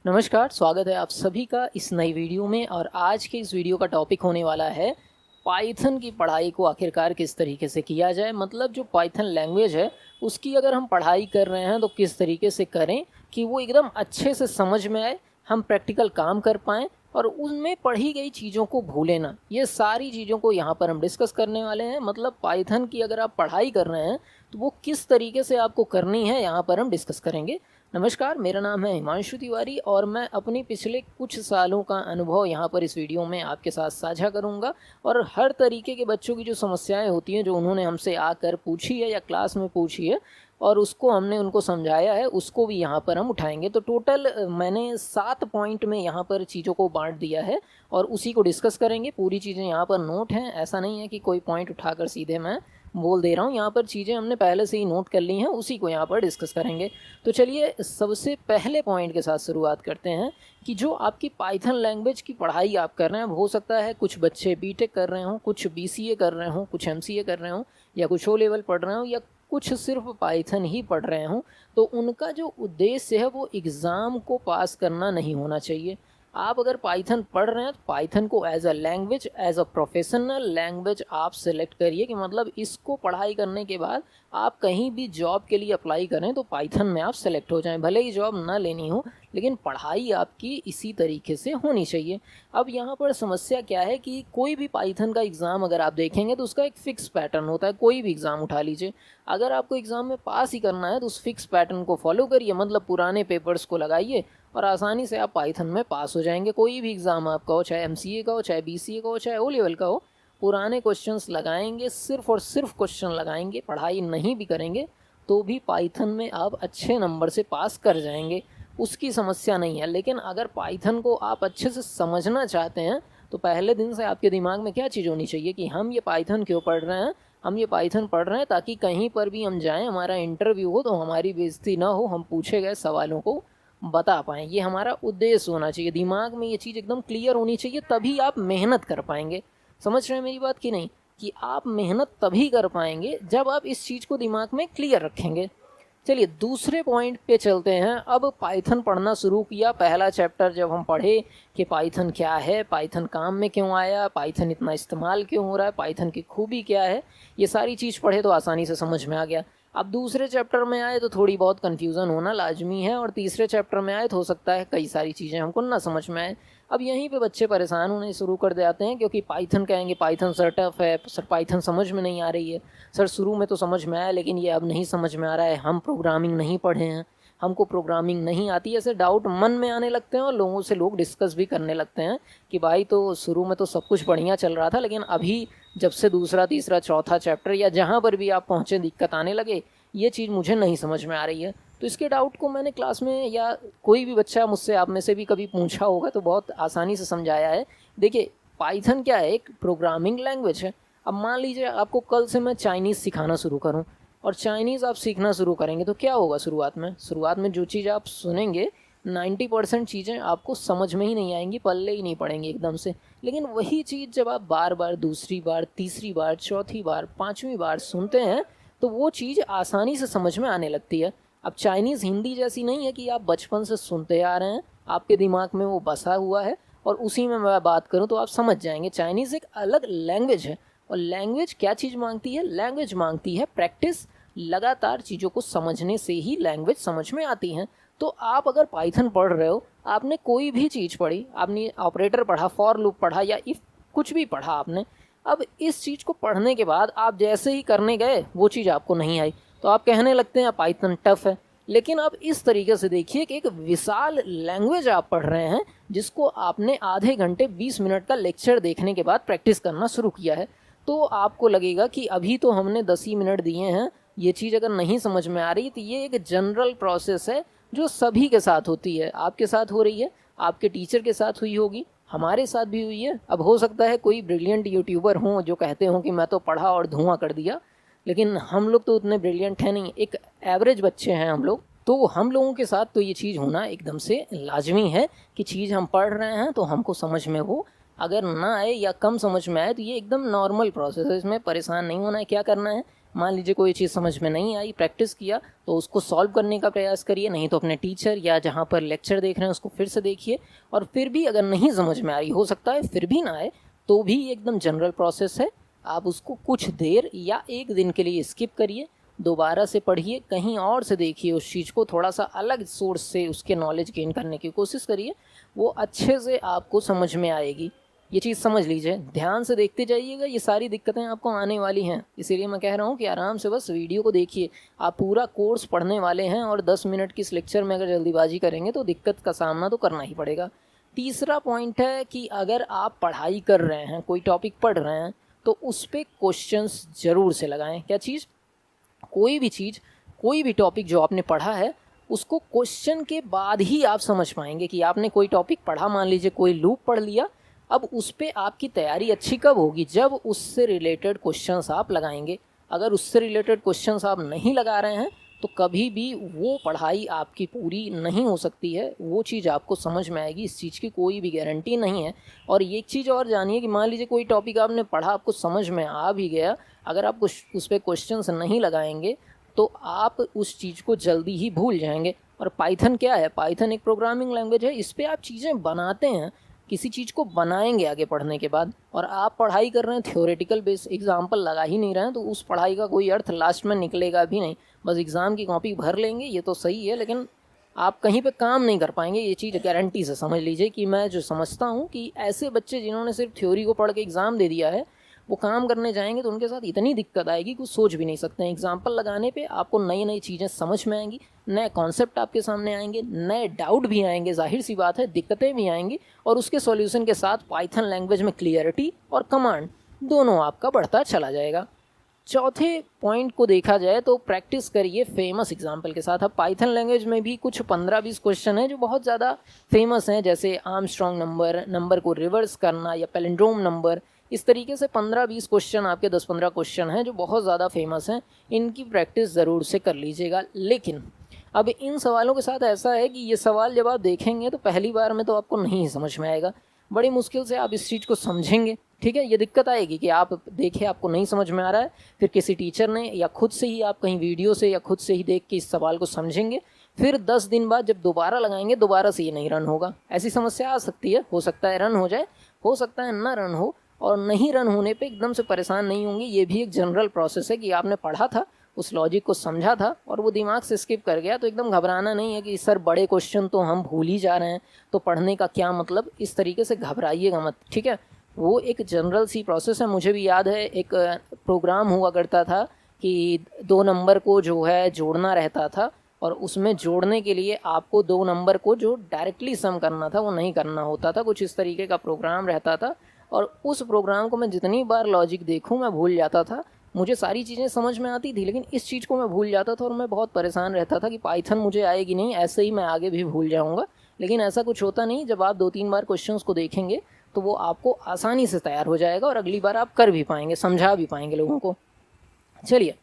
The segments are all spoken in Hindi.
नमस्कार, स्वागत है आप सभी का इस नई वीडियो में। और आज के इस वीडियो का टॉपिक होने वाला है पाइथन की पढ़ाई को आखिरकार किस तरीके से किया जाए। मतलब जो पाइथन लैंग्वेज है उसकी अगर हम पढ़ाई कर रहे हैं तो किस तरीके से करें कि वो एकदम अच्छे से समझ में आए, हम प्रैक्टिकल काम कर पाएँ और उनमें पढ़ी गई चीज़ों को भूलें ना। ये सारी चीज़ों को यहाँ पर हम डिस्कस करने वाले हैं। मतलब पाइथन की अगर आप पढ़ाई कर रहे हैं तो वो किस तरीके से आपको करनी है, यहाँ पर हम डिस्कस करेंगे। नमस्कार, मेरा नाम है हिमांशु तिवारी और मैं अपने पिछले कुछ सालों का अनुभव यहाँ पर इस वीडियो में आपके साथ साझा करूँगा। और हर तरीके के बच्चों की जो समस्याएं होती हैं, जो उन्होंने हमसे आकर पूछी है या क्लास में पूछी है और उसको हमने उनको समझाया है, उसको भी यहाँ पर हम उठाएंगे। तो टोटल मैंने 7 पॉइंट में यहाँ पर चीज़ों को बांट दिया है और उसी को डिस्कस करेंगे। पूरी चीज़ें यहाँ पर नोट हैं, ऐसा नहीं है कि कोई पॉइंट उठाकर सीधे मैं बोल दे रहा हूँ। यहाँ पर चीज़ें हमने पहले से ही नोट कर ली हैं, उसी को यहाँ पर डिस्कस करेंगे। तो चलिए सबसे पहले पॉइंट के साथ शुरुआत करते हैं कि जो आपकी पाइथन लैंग्वेज की पढ़ाई आप कर रहे हैं, हो सकता है कुछ बच्चे बीटेक कर रहे हों, कुछ बीसीए कर रहे हों, कुछ एमसीए कर रहे हों, या कुछ ओ लेवल पढ़ रहे हों, या कुछ सिर्फ पाइथन ही पढ़ रहे हों। तो उनका जो उद्देश्य है वो एग्ज़ाम को पास करना नहीं होना चाहिए। आप अगर पाइथन पढ़ रहे हैं तो पाइथन को as a language, as a professional language आप सेलेक्ट करिए कि मतलब इसको पढ़ाई करने के बाद आप कहीं भी जॉब के लिए अप्लाई करें तो पाइथन में आप सेलेक्ट हो जाएं। भले ही जॉब ना लेनी हो, लेकिन पढ़ाई आपकी इसी तरीके से होनी चाहिए। अब यहाँ पर समस्या क्या है कि कोई भी पाइथन का एग्ज़ाम अगर आप देखेंगे तो उसका एक फ़िक्स पैटर्न होता है। कोई भी एग्ज़ाम उठा लीजिए, अगर आपको एग्ज़ाम में पास ही करना है तो उस फिक्स पैटर्न को फॉलो करिए। मतलब पुराने पेपर्स को लगाइए और आसानी से आप पाइथन में पास हो जाएंगे। कोई भी एग्ज़ाम आपका हो, चाहे एमसीए का हो, चाहे बीसीए का हो, चाहे ओ लेवल का हो, पुराने क्वेश्चंस लगाएंगे, सिर्फ और सिर्फ क्वेश्चन लगाएंगे, पढ़ाई नहीं भी करेंगे तो भी पाइथन में आप अच्छे नंबर से पास कर जाएंगे, उसकी समस्या नहीं है। लेकिन अगर पाइथन को आप अच्छे से समझना चाहते हैं तो पहले दिन से आपके दिमाग में क्या चीज़ होनी चाहिए कि हम ये पाइथन क्यों पढ़ रहे हैं। हम ये पाइथन पढ़ रहे हैं ताकि कहीं पर भी हम जाएं, हमारा इंटरव्यू हो तो हमारी बेइज्जती ना हो, हम पूछे गए सवालों को बता पाएँ। ये हमारा उद्देश्य होना चाहिए, दिमाग में ये चीज़ एकदम क्लियर होनी चाहिए, तभी आप मेहनत कर पाएंगे। समझ रहे हैं मेरी बात कि नहीं? कि आप मेहनत तभी कर पाएंगे जब आप इस चीज़ को दिमाग में क्लियर रखेंगे। चलिए दूसरे पॉइंट पे चलते हैं। अब पाइथन पढ़ना शुरू किया, पहला चैप्टर जब हम पढ़े कि पाइथन क्या है, पाइथन काम में क्यों आया, पाइथन इतना इस्तेमाल क्यों हो रहा है, पाइथन की खूबी क्या है, ये सारी चीज़ पढ़े तो आसानी से समझ में आ गया। अब दूसरे चैप्टर में आए तो थोड़ी बहुत कन्फ्यूज़न होना लाजमी है, और तीसरे चैप्टर में आए तो हो सकता है कई सारी चीज़ें हमको ना समझ में आए। अब यहीं पे बच्चे परेशान होने शुरू कर जाते हैं, क्योंकि पाइथन कहेंगे पाइथन सर टफ है, सर पाइथन समझ में नहीं आ रही है, सर शुरू में तो समझ में आया लेकिन ये अब नहीं समझ में आ रहा है, हम प्रोग्रामिंग नहीं पढ़े हैं, हमको प्रोग्रामिंग नहीं आती। ऐसे डाउट मन में आने लगते हैं और लोगों से लोग डिस्कस भी करने लगते हैं कि भाई तो शुरू में तो सब कुछ बढ़िया चल रहा था, लेकिन अभी जब से दूसरा तीसरा चौथा चैप्टर या जहाँ पर भी आप पहुँचे दिक्कत आने लगे, ये चीज़ मुझे नहीं समझ में आ रही है। तो इसके डाउट को मैंने क्लास में, या कोई भी बच्चा मुझसे, आप में से भी कभी पूछा होगा, तो बहुत आसानी से समझाया है। देखिए पाइथन क्या है, एक प्रोग्रामिंग लैंग्वेज है। अब मान लीजिए आपको कल से मैं चाइनीज़ सिखाना शुरू करूं और चाइनीज़ आप सीखना शुरू करेंगे तो क्या होगा? शुरुआत में जो चीज़ आप सुनेंगे 90% चीज़ें आपको समझ में ही नहीं आएंगी, पल्ले ही नहीं पड़ेंगी एकदम से। लेकिन वही चीज़ जब आप बार बार, दूसरी बार, तीसरी बार, चौथी बार, पाँचवीं बार सुनते हैं तो वो चीज़ आसानी से समझ में आने लगती है। अब चाइनीज़ हिंदी जैसी नहीं है कि आप बचपन से सुनते आ रहे हैं, आपके दिमाग में वो बसा हुआ है और उसी में मैं बात करूं तो आप समझ जाएंगे। चाइनीज़ एक अलग लैंग्वेज है, और लैंग्वेज क्या चीज़ मांगती है? लैंग्वेज मांगती है प्रैक्टिस। लगातार चीज़ों को समझने से ही लैंग्वेज समझ में आती हैं। तो आप अगर पाइथन पढ़ रहे हो, आपने कोई भी चीज़ पढ़ी, आपने ऑपरेटर पढ़ा, फॉर लूप पढ़ा, या इफ़ कुछ भी पढ़ा आपने, अब इस चीज़ को पढ़ने के बाद आप जैसे ही करने गए वो चीज़ आपको नहीं आई तो आप कहने लगते हैं पाइथन टफ है। लेकिन आप इस तरीके से देखिए कि एक विशाल लैंग्वेज आप पढ़ रहे हैं, जिसको आपने आधे घंटे 20 मिनट का लेक्चर देखने के बाद प्रैक्टिस करना शुरू किया है। तो आपको लगेगा कि अभी तो हमने 10 ही मिनट दिए हैं, ये चीज़ अगर नहीं समझ में आ रही तो ये एक जनरल प्रोसेस है जो सभी के साथ होती है। आपके साथ हो रही है, आपके टीचर के साथ हुई होगी, हमारे साथ भी हुई है। अब हो सकता है कोई ब्रिलियंट यूट्यूबर हों जो कहते हों कि मैं तो पढ़ा और धुआं कर दिया, लेकिन हम लोग तो उतने ब्रिलियंट हैं नहीं, एक एवरेज बच्चे हैं हम लोग। तो हम लोगों के साथ तो ये चीज़ होना एकदम से लाजमी है कि चीज़ हम पढ़ रहे हैं तो हमको समझ में हो, अगर ना आए या कम समझ में आए तो ये एकदम नॉर्मल प्रोसेस है, इसमें परेशान नहीं होना है। क्या करना है? मान लीजिए कोई चीज़ समझ में नहीं आई, प्रैक्टिस किया तो उसको सॉल्व करने का प्रयास करिए, नहीं तो अपने टीचर या जहाँ पर लेक्चर देख रहे हैं उसको फिर से देखिए। और फिर भी अगर नहीं समझ में आई, हो सकता है फिर भी ना आए, तो भी एकदम जनरल प्रोसेस है, आप उसको कुछ देर या एक दिन के लिए स्किप करिए, दोबारा से पढ़िए, कहीं और से देखिए, उस चीज़ को थोड़ा सा अलग सोर्स से उसके नॉलेज गेन करने की कोशिश करिए, वो अच्छे से आपको समझ में आएगी। ये चीज़ समझ लीजिए, ध्यान से देखते जाइएगा, ये सारी दिक्कतें आपको आने वाली हैं, इसीलिए मैं कह रहा हूँ कि आराम से बस वीडियो को देखिए। आप पूरा कोर्स पढ़ने वाले हैं और 10 मिनट की इस लेक्चर में अगर जल्दीबाजी करेंगे तो दिक्कत का सामना तो करना ही पड़ेगा। तीसरा पॉइंट है कि अगर आप पढ़ाई कर रहे हैं, कोई टॉपिक पढ़ रहे हैं, तो उस पर क्वेश्चंस ज़रूर से लगाएं। क्या चीज़? कोई भी चीज़, कोई भी टॉपिक जो आपने पढ़ा है उसको क्वेश्चन के बाद ही आप समझ पाएंगे कि आपने कोई टॉपिक पढ़ा, मान लीजिए कोई लूप पढ़ लिया, अब उस पर आपकी तैयारी अच्छी कब होगी? जब उससे रिलेटेड क्वेश्चंस आप लगाएंगे। अगर उससे रिलेटेड क्वेश्चंस आप नहीं लगा रहे हैं तो कभी भी वो पढ़ाई आपकी पूरी नहीं हो सकती है, वो चीज़ आपको समझ में आएगी, इस चीज़ की कोई भी गारंटी नहीं है। और एक चीज़ और जानिए कि मान लीजिए कोई टॉपिक आपने पढ़ा, आपको समझ में आ भी गया, अगर आप उस पर क्वेश्चंस नहीं लगाएंगे तो आप उस चीज़ को जल्दी ही भूल जाएंगे। और पाइथन क्या है? पाइथन एक प्रोग्रामिंग लैंग्वेज है, इस पर आप चीज़ें बनाते हैं, किसी चीज़ को बनाएंगे आगे पढ़ने के बाद। और आप पढ़ाई कर रहे हैं थ्योरेटिकल बेस, एग्जाम्पल लगा ही नहीं रहे हैं, तो उस पढ़ाई का कोई अर्थ लास्ट में निकलेगा भी नहीं। बस एग्ज़ाम की कॉपी भर लेंगे, ये तो सही है, लेकिन आप कहीं पे काम नहीं कर पाएंगे, ये चीज़ गारंटी से समझ लीजिए। कि मैं जो समझता हूँ कि ऐसे बच्चे जिन्होंने सिर्फ थ्योरी को पढ़ के एग्ज़ाम दे दिया है, वो काम करने जाएंगे तो उनके साथ इतनी दिक्कत आएगी कुछ सोच भी नहीं सकते हैं। एग्जाम्पल लगाने पे आपको नई नई चीज़ें समझ में आएंगी, नए कॉन्सेप्ट आपके सामने आएंगे, नए डाउट भी आएंगे, जाहिर सी बात है दिक्कतें भी आएंगी, और उसके सॉल्यूशन के साथ पाइथन लैंग्वेज में क्लियरिटी और कमांड दोनों आपका बढ़ता चला जाएगा। चौथे पॉइंट को देखा जाए तो प्रैक्टिस करिए फेमस एग्जाम्पल के साथ। अब पाइथन लैंग्वेज में भी कुछ 15-20 क्वेश्चन हैं जो बहुत ज़्यादा फेमस हैं, जैसे आर्मस्ट्रॉन्ग नंबर, नंबर को रिवर्स करना, या पैलिंड्रोम नंबर। इस तरीके से 15-20 क्वेश्चन, आपके 10-15 क्वेश्चन हैं जो बहुत ज़्यादा फेमस हैं, इनकी प्रैक्टिस ज़रूर से कर लीजिएगा। लेकिन अब इन सवालों के साथ ऐसा है कि ये सवाल जब आप देखेंगे तो पहली बार में तो आपको नहीं समझ में आएगा, बड़ी मुश्किल से आप इस चीज़ को समझेंगे। ठीक है, ये दिक्कत आएगी कि आप देखें, आपको नहीं समझ में आ रहा है, फिर किसी टीचर ने या खुद से ही आप कहीं वीडियो से या खुद से ही देख के इस सवाल को समझेंगे, फिर 10 दिन बाद जब दोबारा लगाएंगे दोबारा से ये नहीं रन होगा। ऐसी समस्या आ सकती है, हो सकता है रन हो जाए, हो सकता है ना रन हो। और नहीं रन होने पे एकदम से परेशान नहीं होंगे, ये भी एक जनरल प्रोसेस है कि आपने पढ़ा था, उस लॉजिक को समझा था और वो दिमाग से स्किप कर गया, तो एकदम घबराना नहीं है कि सर बड़े क्वेश्चन तो हम भूल ही जा रहे हैं, तो पढ़ने का क्या मतलब, इस तरीके से घबराइएगा मत। ठीक है, वो एक जनरल सी प्रोसेस है। मुझे भी याद है एक प्रोग्राम हुआ करता था कि 2 नंबर को जो है जोड़ना रहता था, और उसमें जोड़ने के लिए आपको 2 नंबर को जो डायरेक्टली सम करना था वो नहीं करना होता था, कुछ इस तरीके का प्रोग्राम रहता था। और उस प्रोग्राम को मैं जितनी बार लॉजिक देखूं मैं भूल जाता था। मुझे सारी चीज़ें समझ में आती थी लेकिन इस चीज़ को मैं भूल जाता था, और मैं बहुत परेशान रहता था कि पाइथन मुझे आएगी नहीं, ऐसे ही मैं आगे भी भूल जाऊँगा। लेकिन ऐसा कुछ होता नहीं, जब आप 2-3 बार क्वेश्चंस को देखेंगे तो वो आपको आसानी से तैयार हो जाएगा और अगली बार आप कर भी पाएंगे, समझा भी पाएंगे लोगों को। चलिए,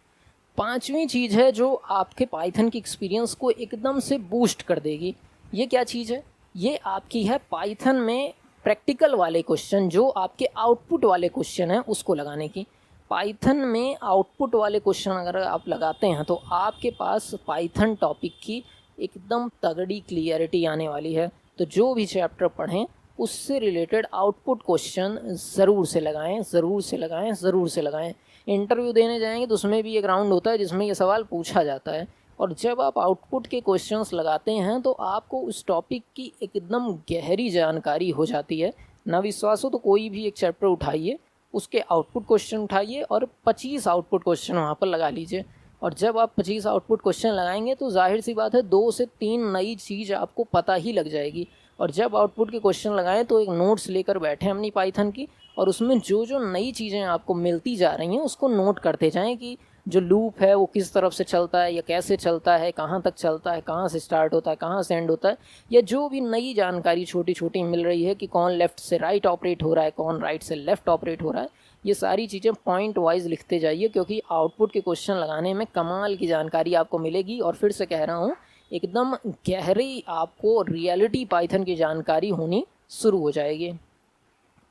5वीं चीज़ है जो आपके पाइथन की एक्सपीरियंस को एकदम से बूस्ट कर देगी। ये क्या चीज़ है? ये आपकी है पाइथन में प्रैक्टिकल वाले क्वेश्चन, जो आपके आउटपुट वाले क्वेश्चन हैं उसको लगाने की। पाइथन में आउटपुट वाले क्वेश्चन अगर आप लगाते हैं तो आपके पास पाइथन टॉपिक की एकदम तगड़ी क्लियरिटी आने वाली है। तो जो भी चैप्टर पढ़ें उससे रिलेटेड आउटपुट क्वेश्चन ज़रूर से लगाएं, ज़रूर से लगाएं, ज़रूर से लगाएं। इंटरव्यू देने जाएंगे तो उसमें भी एक राउंड होता है जिसमें ये सवाल पूछा जाता है, और जब आप आउटपुट के क्वेश्चंस लगाते हैं तो आपको उस टॉपिक की एकदम गहरी जानकारी हो जाती है। ना विश्वास हो तो कोई भी एक चैप्टर उठाइए, उसके आउटपुट क्वेश्चन उठाइए और 25 आउटपुट क्वेश्चन वहाँ पर लगा लीजिए। और जब आप 25 आउटपुट क्वेश्चन लगाएंगे तो जाहिर सी बात है 2 से 3 नई चीज़ आपको पता ही लग जाएगी। और जब आउटपुट के क्वेश्चन लगाएं तो एक नोट्स लेकर बैठें अपनी पाइथन की, और उसमें जो जो नई चीज़ें आपको मिलती जा रही हैं उसको नोट करते जाएं कि जो लूप है वो किस तरफ से चलता है या कैसे चलता है, कहाँ तक चलता है, कहाँ से स्टार्ट होता है, कहाँ से एंड होता है, या जो भी नई जानकारी छोटी छोटी मिल रही है कि कौन लेफ़्ट से राइट ऑपरेट हो रहा है, कौन राइट से लेफ़्ट ऑपरेट हो रहा है, ये सारी चीज़ें पॉइंट वाइज लिखते जाइए, क्योंकि आउटपुट के क्वेश्चन लगाने में कमाल की जानकारी आपको मिलेगी। और फिर से कह रहा हूँ, एकदम गहरी आपको रियलिटी पाइथन की जानकारी होनी शुरू हो जाएगी।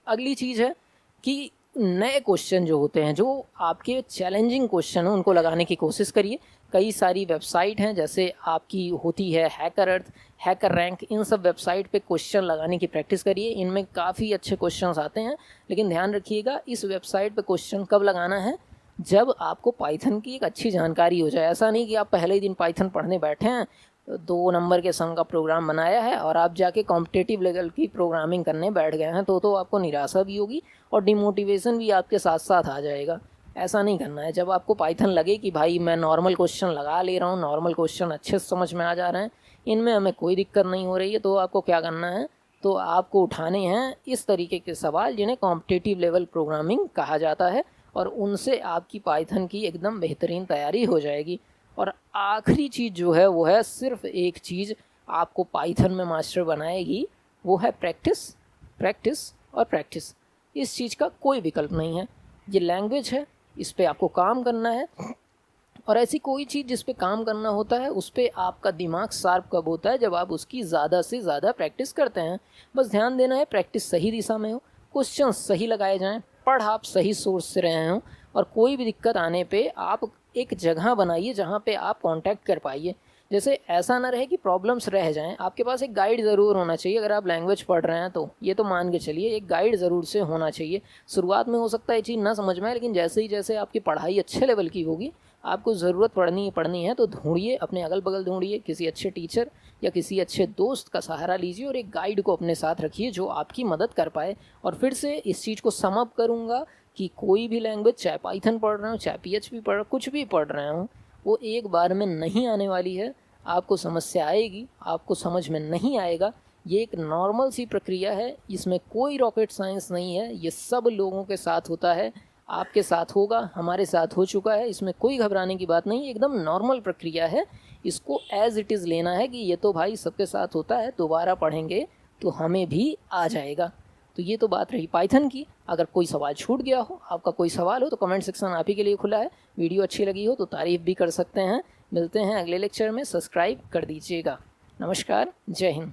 अगली चीज़ है कि नए क्वेश्चन जो होते हैं, जो आपके चैलेंजिंग क्वेश्चन हैं, उनको लगाने की कोशिश करिए। कई सारी वेबसाइट हैं, जैसे आपकी होती है हैकर अर्थ, हैकर रैंक, इन सब वेबसाइट पे क्वेश्चन लगाने की प्रैक्टिस करिए। इनमें काफ़ी अच्छे क्वेश्चंस आते हैं, लेकिन ध्यान रखिएगा इस वेबसाइट पे क्वेश्चन कब लगाना है, जब आपको पाइथन की एक अच्छी जानकारी हो जाए। ऐसा नहीं कि आप पहले ही दिन पाइथन पढ़ने बैठे हैं, 2 नंबर के सम का प्रोग्राम बनाया है और आप जाके कॉम्पिटिटिव लेवल की प्रोग्रामिंग करने बैठ गए हैं, तो आपको निराशा भी होगी और डिमोटिवेशन भी आपके साथ साथ आ जाएगा। ऐसा नहीं करना है। जब आपको पाइथन लगे कि भाई मैं नॉर्मल क्वेश्चन लगा ले रहा हूँ, नॉर्मल क्वेश्चन अच्छे से समझ में आ जा रहे हैं, इनमें हमें कोई दिक्कत नहीं हो रही है, तो आपको क्या करना है, तो आपको उठाने हैं इस तरीके के सवाल जिन्हें कॉम्पिटिटिव लेवल प्रोग्रामिंग कहा जाता है, और उनसे आपकी पाइथन की एकदम बेहतरीन तैयारी हो जाएगी। और आखिरी चीज़ जो है वो है, सिर्फ एक चीज़ आपको पाइथन में मास्टर बनाएगी, वो है प्रैक्टिस, प्रैक्टिस और प्रैक्टिस। इस चीज़ का कोई विकल्प नहीं है। ये लैंग्वेज है, इस पे आपको काम करना है, और ऐसी कोई चीज़ जिस पे काम करना होता है उस पे आपका दिमाग शार्प कब होता है, जब आप उसकी ज़्यादा से ज़्यादा प्रैक्टिस करते हैं। बस ध्यान देना है प्रैक्टिस सही दिशा में हो, क्वेश्चन सही लगाए जाएं, पढ़ आप सही सोर्स से रहे हों, और कोई भी दिक्कत आने पे आप एक जगह बनाइए जहाँ पे आप कांटेक्ट कर पाइए। जैसे ऐसा ना रहे कि प्रॉब्लम्स रह जाएं, आपके पास एक गाइड ज़रूर होना चाहिए। अगर आप लैंग्वेज पढ़ रहे हैं तो ये तो मान के चलिए एक गाइड ज़रूर से होना चाहिए। शुरुआत में हो सकता है ये चीज़ ना समझ में आए, लेकिन जैसे ही जैसे आपकी पढ़ाई अच्छे लेवल की होगी, आपको ज़रूरत पड़नी है तो ढूंढिए, अपने अगल बगल ढूंढिए, किसी अच्छे टीचर या किसी अच्छे दोस्त का सहारा लीजिए और एक गाइड को अपने साथ रखिए जो आपकी मदद कर पाए। और फिर से इस चीज़ को सम अप करूँगा कि कोई भी लैंग्वेज, चाहे पाइथन पढ़ रहे हो, चाहे PHP पढ़, कुछ भी पढ़ रहे हो, वो एक बार में नहीं आने वाली है। आपको समस्या आएगी, आपको समझ में नहीं आएगा। ये एक नॉर्मल सी प्रक्रिया है, इसमें कोई रॉकेट साइंस नहीं है। ये सब लोगों के साथ होता है, आपके साथ होगा, हमारे साथ हो चुका है। इसमें कोई घबराने की बात नहीं, एकदम नॉर्मल प्रक्रिया है। इसको एज इट इज़ लेना है कि ये तो भाई सबके साथ होता है, दोबारा पढ़ेंगे तो हमें भी आ जाएगा। तो ये तो बात रही पाइथन की। अगर कोई सवाल छूट गया हो, आपका कोई सवाल हो, तो कमेंट सेक्शन आप ही के लिए खुला है। वीडियो अच्छी लगी हो तो तारीफ़ भी कर सकते हैं। मिलते हैं अगले लेक्चर में, सब्सक्राइब कर दीजिएगा। नमस्कार, जय हिंद।